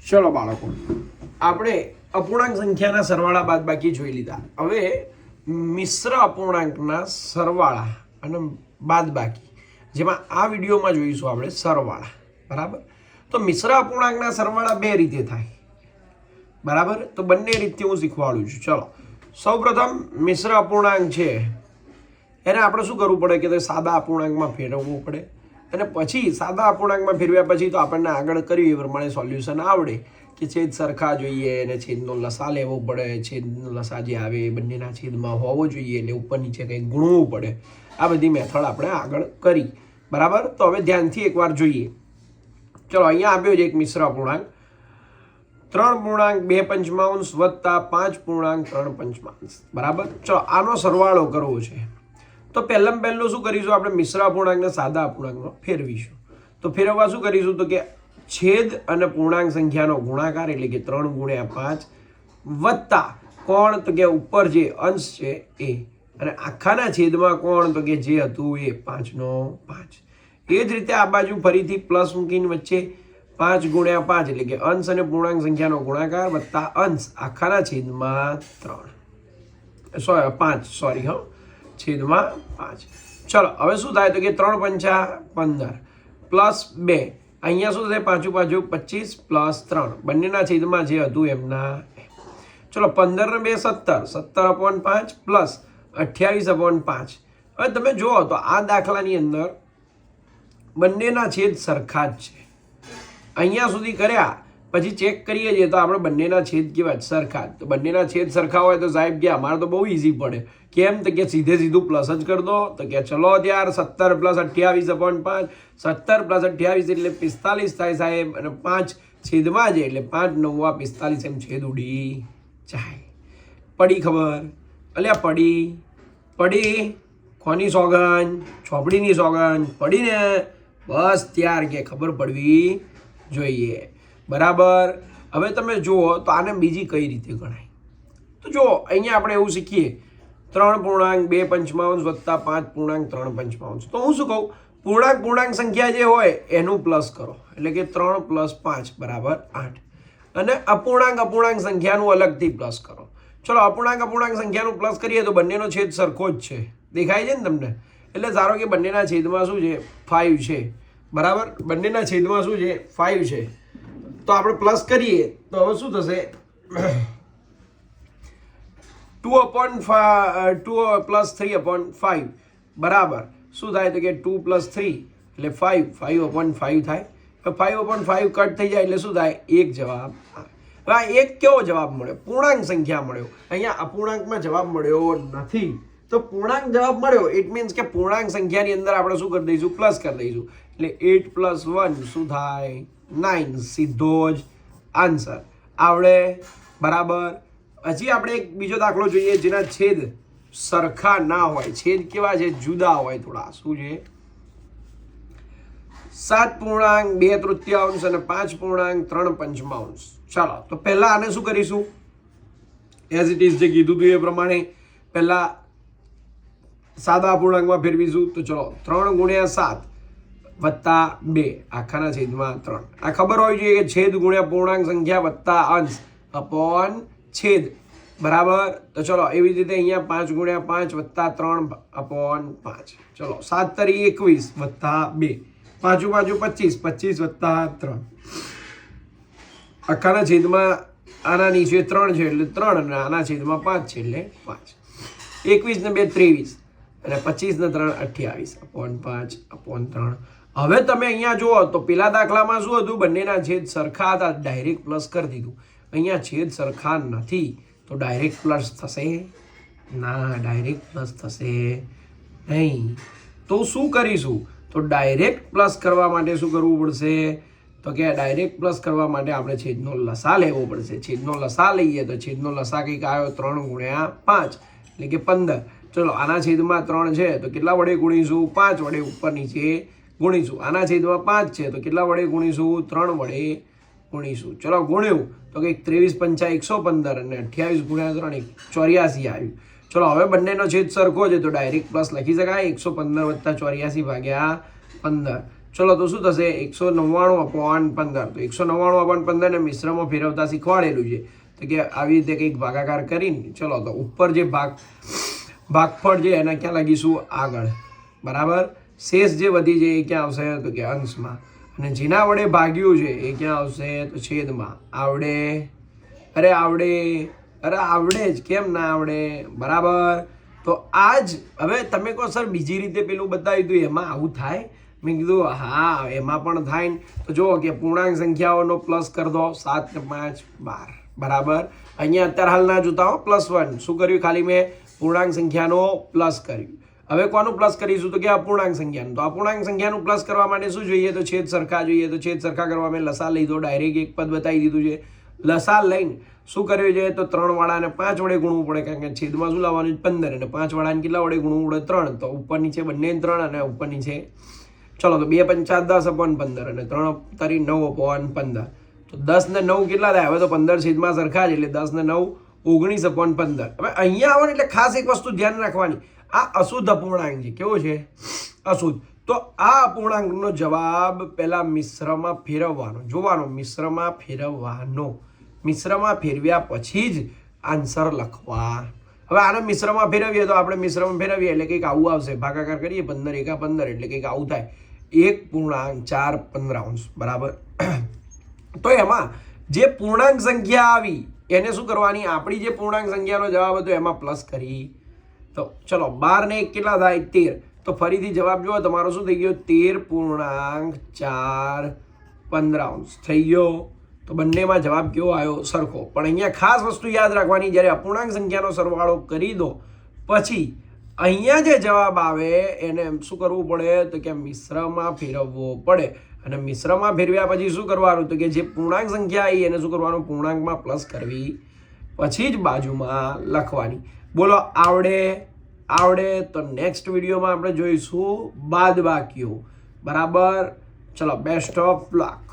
ચલો બાળકો, આપણે અપૂર્ણાંક સંખ્યાના સરવાળા બાદબાકી જોઈ લીધા. હવે મિશ્ર અપૂર્ણાંકના સરવાળા અને બાદબાકી, જેમાં આ વિડીયોમાં જોઈશું આપણે સરવાળા. બરાબર? તો મિશ્ર અપૂર્ણાંકના સરવાળા બે રીતે થાય. બરાબર? તો બંને રીતથી હું શીખવાડું છું. ચલો, સૌપ્રથમ મિશ્ર અપૂર્ણાંક છે એને આપણે શું કરવું પડે કે સાદા અપૂર્ણાંકમાં ફેરવવું પડે, અને પછી સાદા અપૂર્ણાંકમાં ફેરવ્યા પછી તો આપણને આગળ કર્યું એ પ્રમાણે સોલ્યુશન આવડે કે છેદ સરખા જોઈએ અને છેદનો લસા લેવો પડે. છેદનો લસા જે આવે એ બંનેના છેદમાં હોવો જોઈએ, એટલે ઉપર નીચે કંઈક ગુણવું પડે. આ બધી મેથડ આપણે આગળ કરી. બરાબર? તો હવે ધ્યાનથી એકવાર જોઈએ. ચલો, અહીંયા આપ્યો છે એક મિશ્ર અપૂર્ણાંક 3.2 વત્તા 5.3. બરાબર? ચલો, આનો સરવાળો કરવો છે. તો પહેલું શું કરીશું? આપણે મિશ્ર અપૂર્ણાંકને સાદા અપૂર્ણાંકમાં ફેરવીશું. તો ફેરવવા શું કરીશું? તો કે છેદ અને પૂર્ણાંક સંખ્યાનો ગુણાકાર, એટલે કે 3 × 5 વત્તા કોણ, તો કે ઉપર જે અંશ છે એ, અને આખાના છેદમાં કોણ, તો કે જે હતું એ 5/5. એ જ રીતે આ બાજુ ફરીથી પ્લસ મૂકીને વચ્ચે 5 × 5, એટલે કે અંશ અને પૂર્ણાંક સંખ્યાનો ગુણાકાર વત્તા અંશ આખાના છેદમાં 5 છેદમાં 5. ચલો, હવે શું થાય? તો કે 3 × 5 = 15 પ્લસ 2, અહીંયા શું થશે? 5 × 5 = 25 પ્લસ 3, બંનેના છેદમાં જે હતું એમના. ચલો, 15 ને 2 17, 17/5 પ્લસ 28/5. હવે તમે જુઓ તો આ દાખલાની અંદર બંનેના છેદ સરખા જ છે. અહીંયા સુધી કર્યા પછી ચેક કરીએ છીએ તો આપણે બંનેના છેદ કેવા? સરખા. તો બંનેના છેદ સરખા હોય તો સાહેબ કે અમારે તો બહુ ઇઝી પડે. કેમ? તો કે સીધું પ્લસ જ કરી દો. તો કે ચલો ત્યાર 17 + 28/5, 17 + 28 એટલે 45 થાય સાહેબ, અને 5 છેદમાં છે એટલે 5 × 9 = 45, એમ છેદ ઉડી જાય. પડી ખબર? અલ્યા પડી કોની સોગન? ચોપડીની સોગન પડી ને? બસ ત્યાર કે ખબર પડવી જોઈએ. બરાબર? હવે તમે જુઓ તો આને બીજી કઈ રીતે ગણાય? તો જુઓ, અહીંયા આપણે એવું શીખીએ 3.2 વત્તા 5.3. તો હું શું કહું? પૂર્ણાંક સંખ્યા જે હોય એનું પ્લસ કરો, એટલે કે 3 + 5 = 8. અને અપૂર્ણાંક સંખ્યાનું અલગથી પ્લસ કરો. ચલો, અપૂર્ણાંક સંખ્યાનું પ્લસ કરીએ તો બંનેનો છેદ સરખો જ છે. દેખાય છે ને તમને? એટલે ધારો કે બંનેના છેદમાં શું છે? 5 છે. બરાબર? બંનેના છેદમાં શું છે? 5 છે. તો આપણે પ્લસ કરીએ તો હવે શું થશે? 2 + 3/5 બરાબર શું થાય? તો કે 2 + 3 એટલે 5/5 થાય. 5/5 કટ થઈ જાય એટલે શું થાય? 1 જવાબ. હવે આ એક કેવો જવાબ મળ્યો? પૂર્ણાંક સંખ્યા મળ્યો. અહીંયા અપૂર્ણાંકમાં જવાબ મળ્યો નથી, તો પૂર્ણાંક જવાબ મળ્યો. ઇટ મીન્સ કે પૂર્ણાંક સંખ્યાની અંદર આપણે શું કરી દઈશું? પ્લસ કરી દઈશું. એટલે 8 + 1 શું થાય? 9. સીધો જ આન્સર આવડે. બરાબર? હજી આપણે એક બીજો દાખલો જોઈએ જેના છેદ સરખા ના હોય. છેદ કેવા છે? જુદા હોય થોડા. શું છે? 7.2 અને 5.3. ચાલો, તો પહેલા આને શું કરીશું? એઝ ઇટ ઇઝ જે કીધું હતું એ પ્રમાણે પહેલા સાદા અપૂર્ણાંકમાં ફેરવીશું. તો ચલો, 3 × 7 વત્તા 2 આખાના છેદમાં 3. આ ખબર હોવી જોઈએ કે છેદ ગુણ્યા પૂર્ણાંક સંખ્યા વત્તા અંશ અપોન છેદ. બરાબર? તો ચલો, એવી જ રીતે અહીંયા 5 × 5 વત્તા 3/5. ચલો, 7 × 21 વત્તા 2, 5 × 5 = 25 વત્તા 3. આખાના છેદમાં આના નીચે 3 છે એટલે 3, અને આના છેદમાં 5 છે એટલે 5. 21 ને 2 23, અને 25 ને 3 28 5/3. હવે તમે અહીંયા જુઓ તો પેલા દાખલામાં શું હતું? બંનેના છેદ સરખા હતા, ડાયરેક્ટ પ્લસ કરી દીધું. અહીંયા છેદ સરખા નથી તો ડાયરેક્ટ પ્લસ થશે ના? ડાયરેક્ટ પ્લસ થશે નહીં. તો શું કરીશું? તો ડાયરેક્ટ પ્લસ કરવા માટે શું કરવું પડશે? તો કે ડાયરેક્ટ પ્લસ કરવા માટે આપણે છેદનો લસા લેવો પડશે. છેદનો લસા લઈએ તો છેદનો લસા કંઈક આવ્યો 3 × 5 એટલે કે 15. ચલો, આના છેદમાં 3 છે તો કેટલા વડે ગુણીશું? 5 વડે ઉપર નીચે ગુણીશું. આના છેદમાં 5 છે તો કેટલા વડે ગુણીશું? 3 વડે ગુણીશું. ચલો, ગુણ્યું તો કંઈક 23 × 5 115, અને 28 × 3 84 આવ્યું. ચલો, હવે બંનેનો છેદ સરખો છે તો ડાયરેક્ટ પ્લસ લખી શકાય. 115 + 84 / 15. ચલો તો શું થશે 199/15. તો 199/15 ને મિશ્રમાં ફેરવતા શીખવાડેલું છે તો કે આવી રીતે કંઈક ભાગાકાર કરીને ચલો તો ઉપર જે ભાગફળ છે એના ક્યાં લખીશું આગળ, બરાબર. શેષ જે વધી છે એ ક્યાં આવશે તો કે અંશમાં, અને જેના વડે ભાગ્યું છે એ ક્યાં આવશે તો છેદમાં. આવડે જ, કેમ ના આવડે, બરાબર. તો આ જ હવે તમે કહો સર બીજી રીતે પેલું બતાવ્યું હતું એમાં આવું થાય, મેં કીધું હા એમાં પણ થાય ને. તો જુઓ કે પૂર્ણાંક સંખ્યાઓનો પ્લસ કરી દો, 7 ને 5 12, બરાબર. અહીંયા અત્યારે હાલ ના જોતા હો, +1 શું કર્યું, ખાલી મેં પૂર્ણાંક સંખ્યાનો પ્લસ કર્યું. હવે કોનું પ્લસ કરીશું તો કે અપૂર્ણાંક સંખ્યાનું. તો અપૂર્ણાંક સંખ્યાનું પ્લસ કરવા માટે શું જોઈએ તો છેદ સરખા જોઈએ. તો છેદ સરખા કરવા મેં લસા લીધો, ડાયરેક્ટ એક પદ બતાવી દીધું છે. લસા લઈને શું કર્યું છે તો 3 વાળાને 5 વડે ગુણવું પડે, કારણ કે છેદમાં શું લાવવાનું 15 અને 5 વાળાને કેટલા વડે ગુણવું પડે 3. તો ઉપર નીચે બંને 3 અને ઉપર નીચે ચલો તો 2 × 5 = 10/15 અને 3 × 9/15. તો 10 ને 9 કેટલા થાય, હવે તો 15 છેદમાં સરખા જ, એટલે 10 ને 9 19/15. હવે અહીંયા આવો એટલે ખાસ એક વસ્તુ ધ્યાન રાખવાની, આ અશુદ્ધ અપૂર્ણાંક છે. કેવો છે? અશુદ્ધ. તો આ અપૂર્ણાંકનો જવાબ પહેલા મિશ્રમાં ફેરવવાનો, જોવાનો મિશ્રમાં ફેરવવાનો, મિશ્રમાં ફેરવ્યા પછી જ આન્સર લખવા. હવે આને મિશ્રમાં ફેરવીએ તો આપણે મિશ્રમાં ફેરવીએ એટલે કંઈક આવું આવશે, ભાગાકાર કરીએ 15 × 15 એટલે કંઈક આવું થાય, 1.415, બરાબર. તો એમાં જે પૂર્ણાંક સંખ્યા આવી એને શું કરવાની, આપણી જે પૂર્ણાંક સંખ્યાનો જવાબ હતો એમાં પ્લસ કરી. તો ચલો 12 ને 1 કેટલા થાય 13. તો ફરીથી જવાબ જુઓ તમારો શું થઈ ગયો 13.415 થઈ ગયો. તો બંનેમાં જવાબ કેવો આવ્યો? સરખો. પણ અહીંયા ખાસ વસ્તુ યાદ રાખવાની, જ્યારે અપૂર્ણાંક સંખ્યાનો સરવાળો કરી દો પછી અહીંયા જે જવાબ આવે એને શું કરવું પડે તો કે મિશ્રમાં ફેરવવો પડે. અને મિશ્રમાં ફેરવ્યા પછી શું કરવાનું તો કે જે પૂર્ણાંક સંખ્યા આવી એને શું કરવાનું, પૂર્ણાંકમાં પ્લસ કરવી, પછી જ બાજુમાં લખવાની. બોલો આવડે? તો નેક્સ્ટ વિડીયોમાં આપણે જોઈશું બાદબાકીઓ, બરાબર. ચલો, બેસ્ટ ઓફ લક.